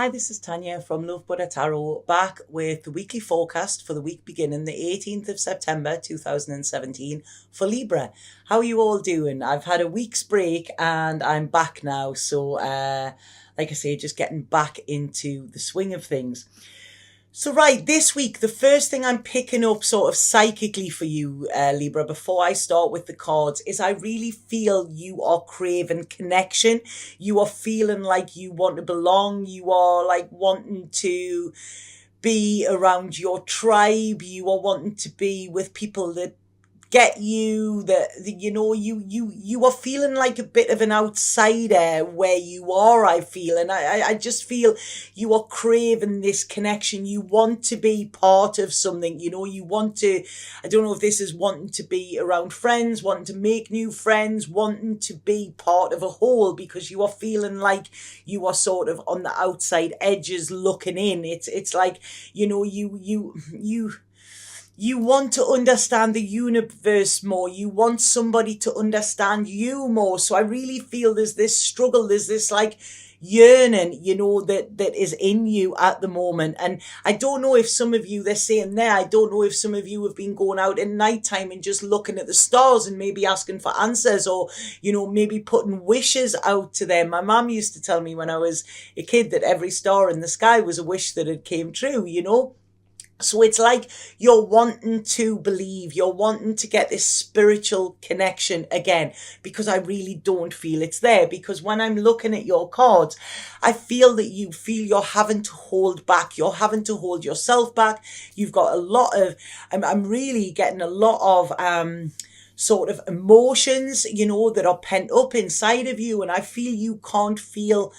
Hi, this is Tanya from Love Buddha Tarot, back with the weekly forecast for the week beginning the 18th of September 2017 for Libra. How are you all doing? I've had a week's break and I'm back now. So, like I say, just getting back into the swing of things. So right, this week, the first thing I'm picking up sort of psychically for you, Libra, before I start with the cards, is I really feel you are craving connection. You are feeling like you want to belong. You are like wanting to be around your tribe. You are wanting to be with people that get you, that you are feeling like a bit of an outsider where you are, I feel. And I just feel you are craving this connection. You want to be part of something, you want to, I don't know if this is wanting to be around friends, wanting to make new friends, wanting to be part of a whole, because you are feeling like you are sort of on the outside edges looking in. It's like, you want to understand the universe more. You want somebody to understand you more. So I really feel there's this struggle. There's this like yearning, that is in you at the moment. And I don't know if some of you, they're saying there, I don't know if some of you have been going out at nighttime and just looking at the stars and maybe asking for answers, or, maybe putting wishes out to them. My mum used to tell me when I was a kid that every star in the sky was a wish that had came true, So it's like you're wanting to believe, you're wanting to get this spiritual connection again, because I really don't feel it's there. Because when I'm looking at your cards, I feel that you feel you're having to hold back. You're having to hold yourself back. You've got a lot of, I'm really getting a lot of, sort of emotions, that are pent up inside of you. And I feel you can't feel,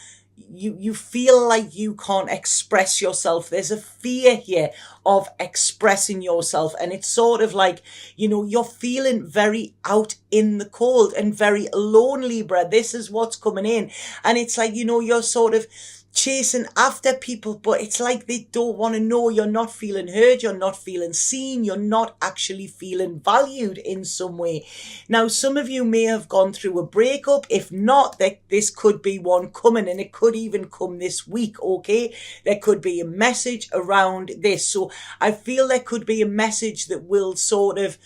you feel like you can't express yourself. There's a fear here of expressing yourself, and it's sort of like, you're feeling very out in the cold and very alone, Libra. This is what's coming in, and it's like, you're sort of chasing after people, but it's like they don't want to know. You're not feeling heard, you're not feeling seen, you're not actually feeling valued in some way. Now, some of you may have gone through a breakup. If not, this could be one coming, and it could even come this week, okay? There could be a message around this. So I feel there could be a message that will sort of,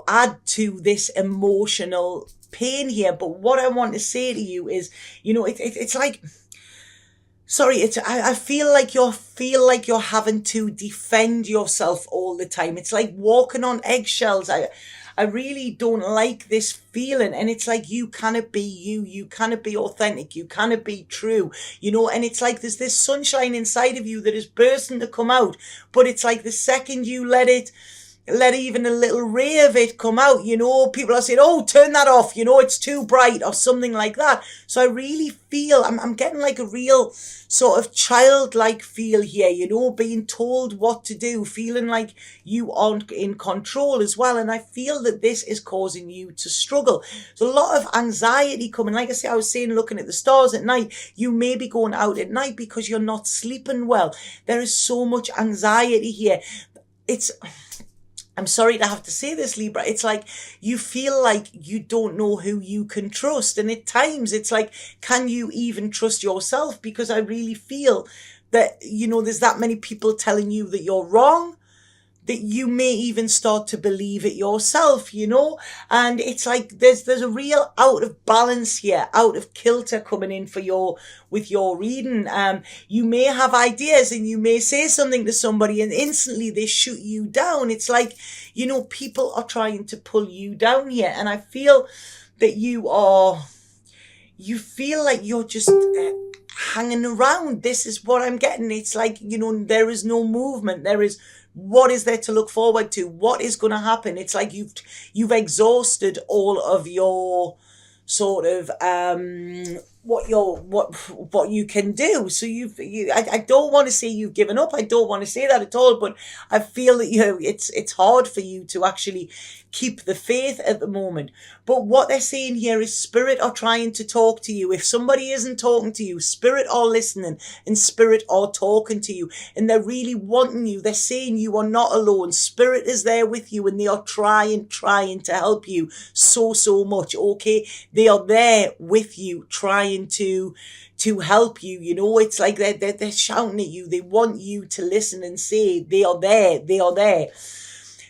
add to this emotional pain here. But what I want to say to you is, it's like, sorry, I feel like you're having to defend yourself all the time. It's like walking on eggshells. I really don't like this feeling. And it's like, you cannot be you cannot be authentic, you cannot be true, and it's like there's this sunshine inside of you that is bursting to come out. But it's like the second you let even a little ray of it come out, people are saying, oh, turn that off, it's too bright, or something like that. So I really feel I'm getting like a real sort of childlike feel here, being told what to do, feeling like you aren't in control as well. And I feel that this is causing you to struggle. There's a lot of anxiety coming. Like I was saying, looking at the stars at night, you may be going out at night because you're not sleeping well. There is so much anxiety here. I'm sorry to have to say this, Libra. It's like you feel like you don't know who you can trust. And at times it's like, can you even trust yourself? Because I really feel that, there's that many people telling you that you're wrong, that you may even start to believe it yourself, and it's like there's a real out of balance here, out of kilter coming in with your reading. You may have ideas and you may say something to somebody and instantly they shoot you down. It's like, people are trying to pull you down here, and I feel that you feel like you're just hanging around. This is what I'm getting. It's like, there is no movement. What is there to look forward to? What is going to happen? It's like you've exhausted all of your sort of what you can do. So I don't want to say you've given up. I don't want to say that at all, but I feel that it's hard for you to actually keep the faith at the moment. But what they're saying here is spirit are trying to talk to you. If somebody isn't talking to you, spirit are listening and spirit are talking to you, and they're really wanting you. They're saying you are not alone. Spirit is there with you, and they are trying to help you so much. Okay. They are there with you, trying trying to help you. You know, it's like they're shouting at you. They want you to listen and say they are there. They are there.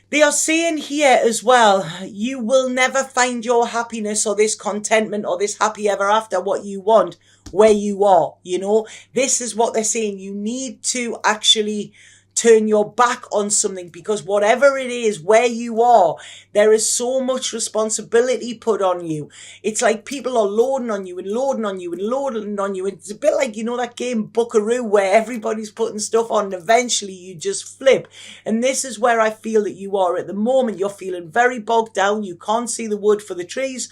They are saying here as well, you will never find your happiness or this contentment or this happy ever after, what you want, where you are. You know, this is what they're saying. You need to actually turn your back on something, because whatever it is, where you are, there is so much responsibility put on you. It's like people are loading on you and loading on you and loading on you. It's a bit like, you know, that game Buckaroo where everybody's putting stuff on and eventually you just flip. And this is where I feel that you are at the moment. You're feeling very bogged down. You can't see the wood for the trees.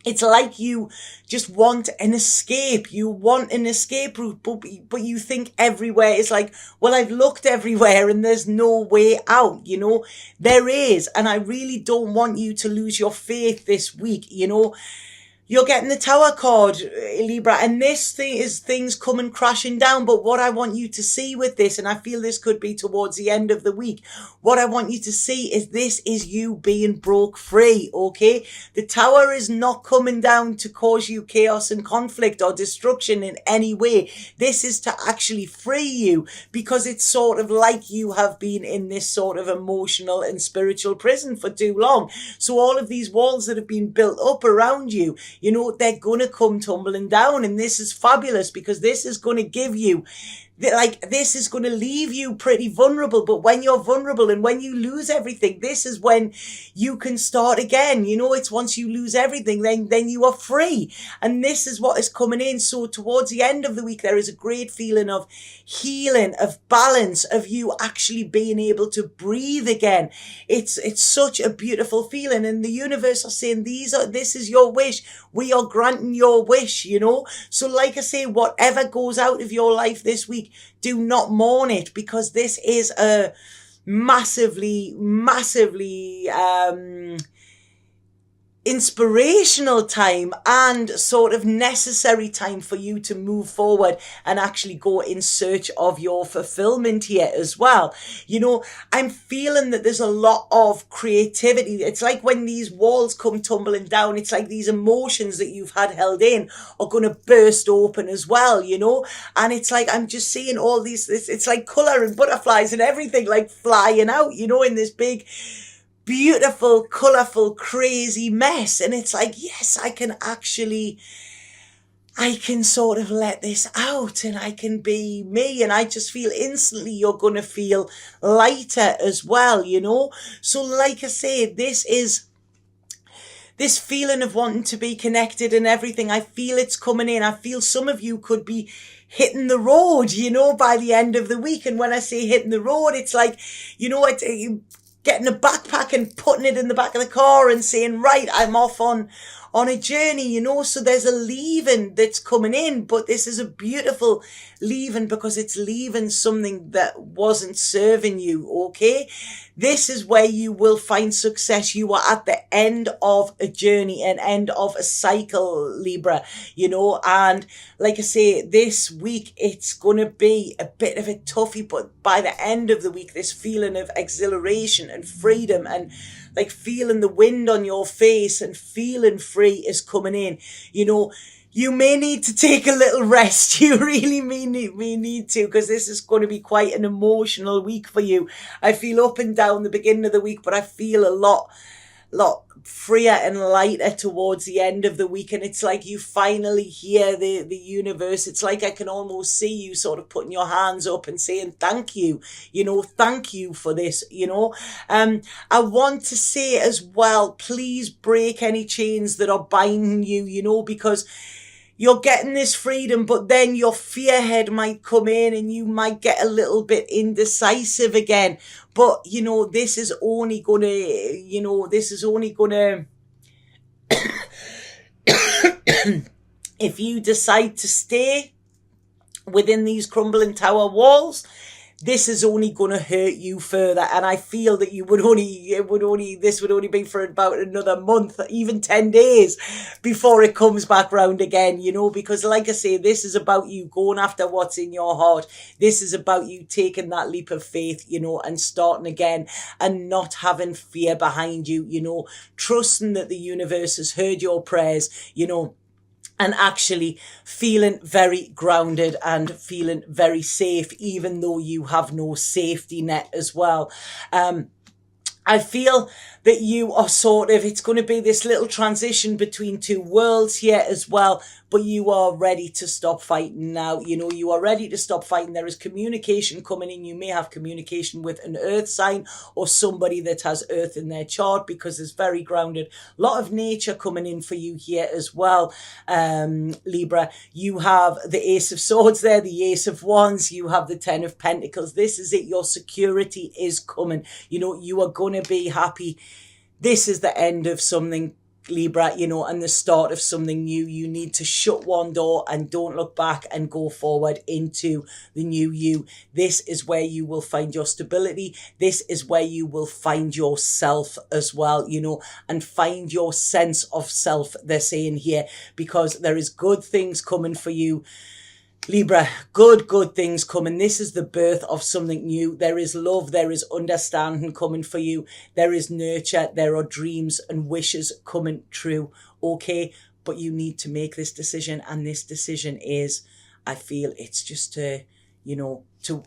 It's like you just want an escape. You want an escape route, but you think everywhere is like, well, I've looked everywhere and there's no way out. You know, there is. And I really don't want you to lose your faith this week. You know, you're getting the Tower card, Libra, and this thing is things coming crashing down. But what I want you to see with this, and I feel this could be towards the end of the week, what I want you to see is this is you being broke free, okay? The Tower is not coming down to cause you chaos and conflict or destruction in any way. This is to actually free you, because it's sort of like you have been in this sort of emotional and spiritual prison for too long. So all of these walls that have been built up around you, you know, they're going to come tumbling down. And this is fabulous, because this is going to give you, like, this is going to leave you pretty vulnerable. But when you're vulnerable and when you lose everything, this is when you can start again. You know, it's once you lose everything, then you are free. And this is what is coming in. So towards the end of the week, there is a great feeling of healing, of balance, of you actually being able to breathe again. It's such a beautiful feeling. And the universe are saying, this is your wish. We are granting your wish, you know. So like I say, whatever goes out of your life this week, do not mourn it, because this is a massively inspirational time and sort of necessary time for you to move forward and actually go in search of your fulfillment here as well. You know, I'm feeling that there's a lot of creativity. It's like when these walls come tumbling down, it's like these emotions that you've had held in are going to burst open as well, you know. And it's like, I'm just seeing all these, it's like colour and butterflies and everything like flying out, you know, in this big, beautiful, colourful, crazy mess. And it's like, yes, I can sort of let this out and I can be me. And I just feel instantly you're going to feel lighter as well, you know. So like I say, this is this feeling of wanting to be connected and everything. I feel it's coming in. I feel some of you could be hitting the road, you know, by the end of the week. And when I say hitting the road, it's like, you know, getting a backpack and putting it in the back of the car and saying, right, I'm off on a journey, you know. So there's a leaving that's coming in, but this is a beautiful leaving because it's leaving something that wasn't serving you, okay? This is where you will find success. You are at the end of a journey, an end of a cycle, Libra, you know. And like I say, this week, it's going to be a bit of a toughie, but by the end of the week, this feeling of exhilaration and freedom and like feeling the wind on your face and feeling free is coming in, you know. You may need to take a little rest. You really may need to, because this is going to be quite an emotional week for you. I feel up and down the beginning of the week, but I feel a lot freer and lighter towards the end of the week. And it's like you finally hear the universe. It's like I can almost see you sort of putting your hands up and saying, thank you, you know, thank you for this, you know. I want to say as well, please break any chains that are binding you, you know, because you're getting this freedom, but then your fear head might come in and you might get a little bit indecisive again. But, you know, this is only going to, if you decide to stay within these crumbling tower walls, this is only going to hurt you further. And I feel that this would only be for about another month, even 10 days before it comes back round again, you know, because like I say, this is about you going after what's in your heart. This is about you taking that leap of faith, you know, and starting again and not having fear behind you, you know, trusting that the universe has heard your prayers, you know. and actually feeling very grounded and feeling very safe, even though you have no safety net as well. I feel that you are sort of, it's going to be this little transition between two worlds here as well, but you are ready to stop fighting now. You know, you are ready to stop fighting. There is communication coming in. You may have communication with an earth sign or somebody that has earth in their chart, because it's very grounded. A lot of nature coming in for you here as well, Libra. You have the Ace of Swords there, the Ace of Wands. You have the Ten of Pentacles. This is it. Your security is coming. You know, you are going to be happy. This is the end of something, Libra, you know, and the start of something new. You need to shut one door and don't look back and go forward into the new you. This is where you will find your stability. This is where you will find yourself as well, you know, and find your sense of self, they're saying here, because there is good things coming for you, Libra. Good things coming. This is the birth of something new. There is love. There is understanding coming for you. There is nurture. There are dreams and wishes coming true. Okay. But you need to make this decision. And this decision is, I feel it's just to, you know, to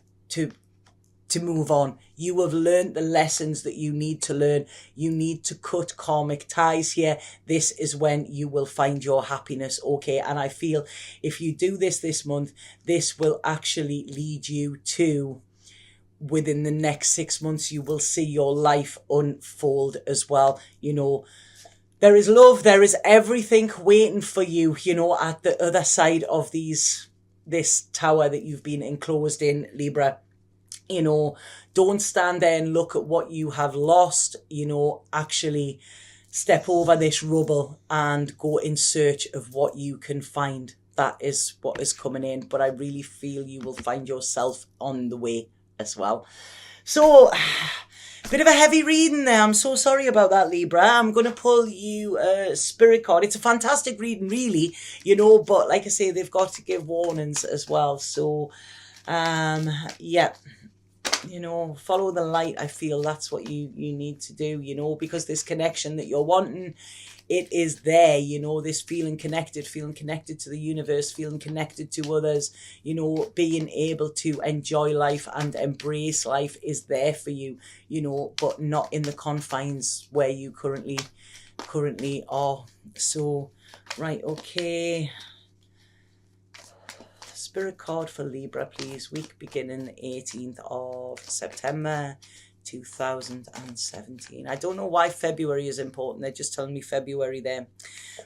move on. You have learned the lessons that you need to learn. You need to cut karmic ties here. This is when you will find your happiness, okay? And I feel if you do this month, this will actually lead you to, within the next 6 months, you will see your life unfold as well. You know, there is love, there is everything waiting for you, you know, at the other side of this tower that you've been enclosed in, Libra. You know, don't stand there and look at what you have lost. You know, actually step over this rubble and go in search of what you can find. That is what is coming in. But I really feel you will find yourself on the way as well. So, bit of a heavy reading there. I'm so sorry about that, Libra. I'm going to pull you a spirit card. It's a fantastic reading, really, you know, but like I say, they've got to give warnings as well. So, yeah. You know, follow the light. I feel that's what you need to do, you know, because this connection that you're wanting, it is there, you know, this feeling connected to the universe, feeling connected to others, you know, being able to enjoy life and embrace life is there for you, you know, but not in the confines where you currently are. So, right, okay. Spirit card for Libra, please. Week beginning the 18th of September 2017. I don't know why February is important. They're just telling me February there.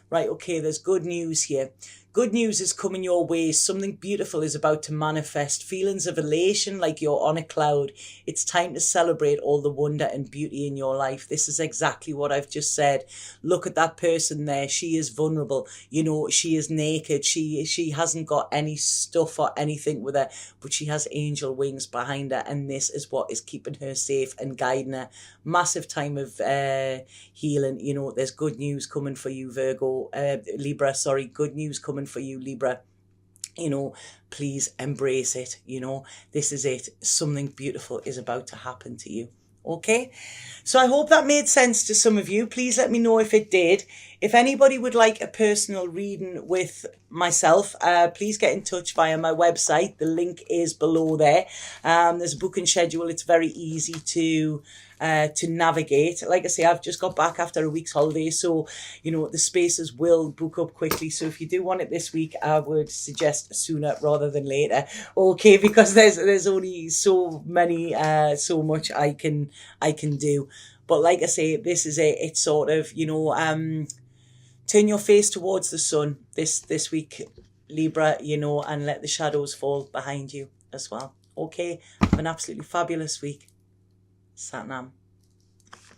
Right, okay, there's good news here. Good news is coming your way. Something beautiful is about to manifest. Feelings of elation like you're on a cloud. It's time to celebrate all the wonder and beauty in your life. This is exactly what I've just said. Look at that person there. She is vulnerable. You know, she is naked. She hasn't got any stuff or anything with her, but she has angel wings behind her. And this is what is keeping her safe and guiding her. Massive time of healing. You know, there's good news coming for you, Libra, sorry. Good news coming for you, Libra. You know, please embrace it. You know, this is it. Something beautiful is about to happen to you. Okay, so I hope that made sense to some of you. Please let me know if it did. If anybody would like a personal reading with myself, please get in touch via my website. The link is below there. There's a booking schedule. It's very easy to navigate. Like I say, I've just got back after a week's holiday, so you know the spaces will book up quickly. So if you do want it this week, I would suggest sooner rather than later. Okay, because there's only so many, so much I can do. But like I say, this is it's sort of, you know, turn your face towards the sun this week, Libra, you know, and let the shadows fall behind you as well. Okay, have an absolutely fabulous week. Satnam.